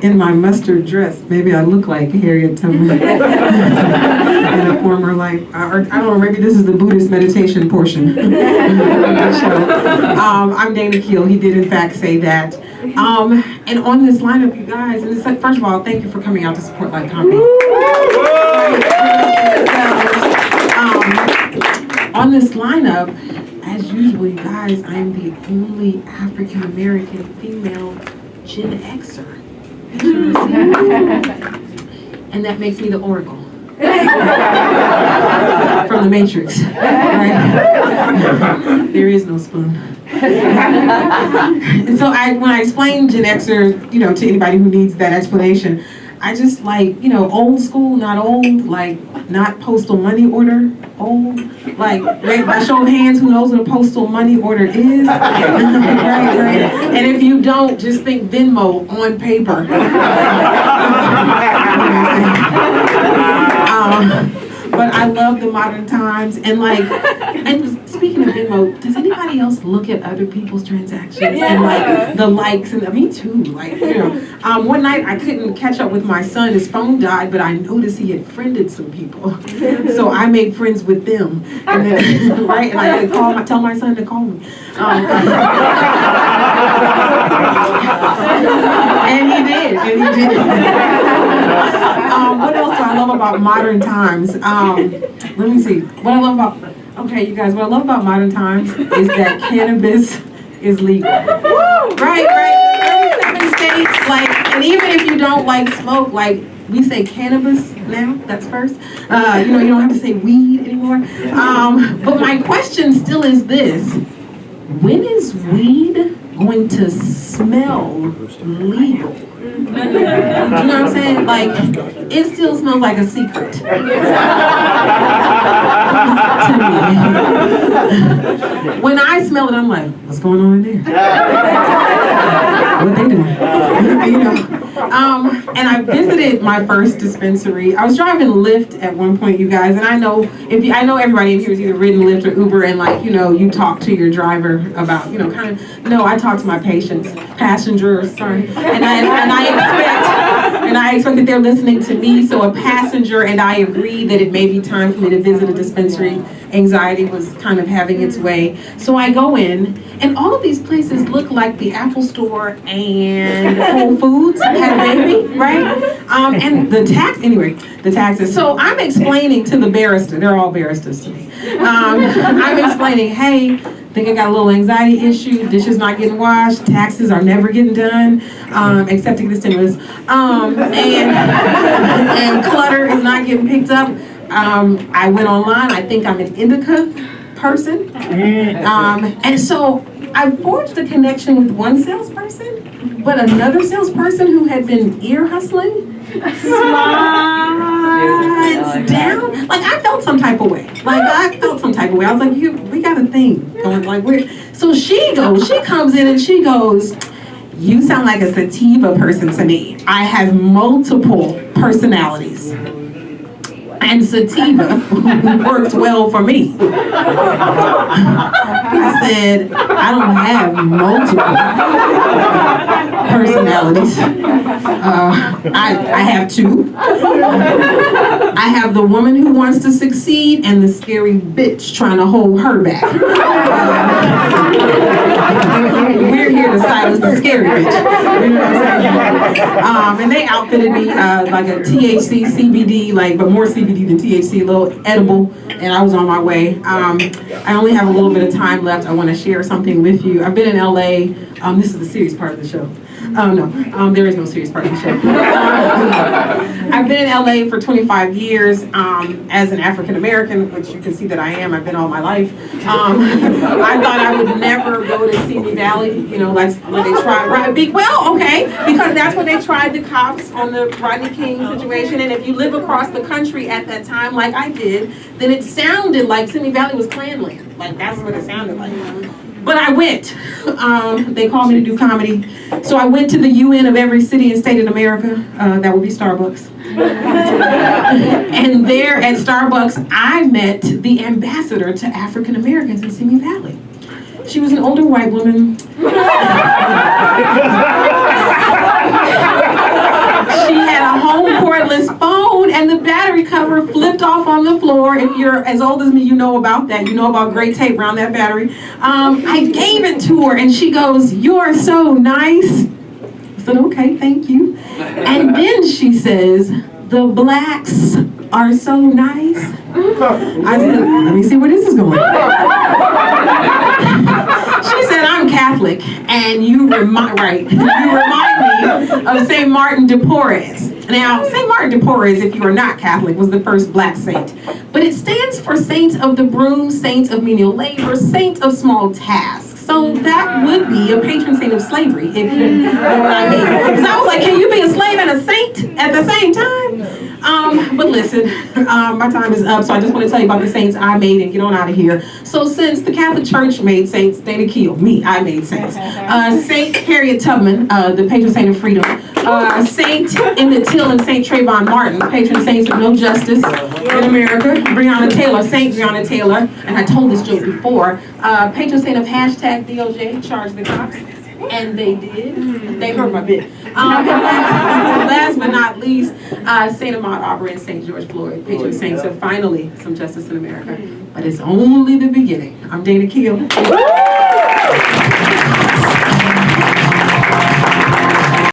in my mustard dress. Maybe I look like Harriet Tubman in a former life. Or I don't know, maybe this is the Buddhist meditation portion of the show. I'm Dana Keel. He did in fact say that. And on this lineup, you guys, and it's like, first of all, thank you for coming out to support live comedy. On this lineup, as usual, you guys, I'm the only African American female Gen Xer. And that makes me the Oracle from the Matrix. Right? There is no spoon. And so when I explain Gen Xer, to anybody who needs that explanation, I just old school, not old, not postal money order, old. Right, by show of hands, who knows what a postal money order is? right. And if you don't, just think Venmo on paper. But I love the modern times, and speaking of Venmo, does anybody else look at other people's transactions and the likes? And me too. One night I couldn't catch up with my son. His phone died, but I noticed he had friended some people, so I made friends with them. And then, and I could tell my son to call me. And he did. What else do I love about modern times? Let me see. What I love about modern times is that cannabis is legal. Right. 37 states, and even if you don't smoke, we say cannabis now, that's first. You don't have to say weed anymore. But my question still is this: when is weed going to smell legal? You know what I'm saying? It still smells like a secret to me. When I smell it, I'm like, what's going on in there? What they doing? And I visited my first dispensary. I was driving Lyft at one point, you guys, and I know everybody in here has either ridden Lyft or Uber, and you talk to your driver about, I talk to my passengers, sorry, and I expect that they're listening to me. So a passenger and I agreed that it may be time for me to visit a dispensary. Anxiety was kind of having its way. So I go in, and all of these places look like the Apple Store and Whole Foods had a baby, right? And the taxes. So I'm explaining to the barista, they're all baristas to me. I'm explaining, hey, I think I got a little anxiety issue, dishes not getting washed, taxes are never getting done, except to get the stimulus, and clutter is not getting picked up. I went online, I think I'm an indica person, and so I forged a connection with one salesperson, but another salesperson who had been ear hustling slides down. I felt some type of way. I was like, we got a thing going. So she comes in and she goes, you sound like a sativa person to me. I have multiple personalities. And sativa works well for me. I said, I don't have multiple personalities. I have two. I have the woman who wants to succeed and the scary bitch trying to hold her back. We're here to silence the scary bitch. You know what I'm saying? And they outfitted me like a THC, CBD, but more CBD than THC, a little edible, and I was on my way. I only have a little bit of time left. I want to share something with you. I've been in LA. This is the serious part of the show. No, there is no serious part of the show. I've been in LA for 25 years as an African American, which you can see that I am. I've been all my life. I thought I would never go to Simi Valley. That's where they tried. Because that's where they tried the cops on the Rodney King situation. And if you live across the country at that time, like I did, then it sounded like Simi Valley was Klanland. That's what it sounded like. But I went. They called me to do comedy. So I went to the UN of every city and state in America. That would be Starbucks. And there at Starbucks, I met the ambassador to African Americans in Simi Valley. She was an older white woman. as old as me, you know about that. You know about gray tape around that battery. I gave it to her, and she goes, "You're so nice." I said, "Okay, thank you." And then she says, "The blacks are so nice." I said, "Let me see where this is going." She said, "I'm Catholic, and you remind me of St. Martin de Porres." Now, St. Martin de Porres, if you are not Catholic, was the first black saint. But it stands for Saint of the Broom, Saint of Menial Labor, Saint of Small Tasks. So that would be a patron saint of slavery, if you know what I mean. Because I was like, can you be a slave and a saint at the same time? But listen, my time is up, so I just want to tell you about the saints I made and get on out of here. So since the Catholic Church made saints, Dana Keel, I made saints. Saint Harriet Tubman, the patron saint of freedom. Saint Emmett Till and Saint Trayvon Martin, patron saints of no justice in America. Breonna Taylor, Saint Breonna Taylor, and I told this joke before, patron saint of hashtag DOJ, charge the cops. And they did. They heard my bit. And last but not least, Saint Ahmaud Arbery and Saint George Floyd, patron saints of finally some justice in America. But it's only the beginning. I'm Dana Keel.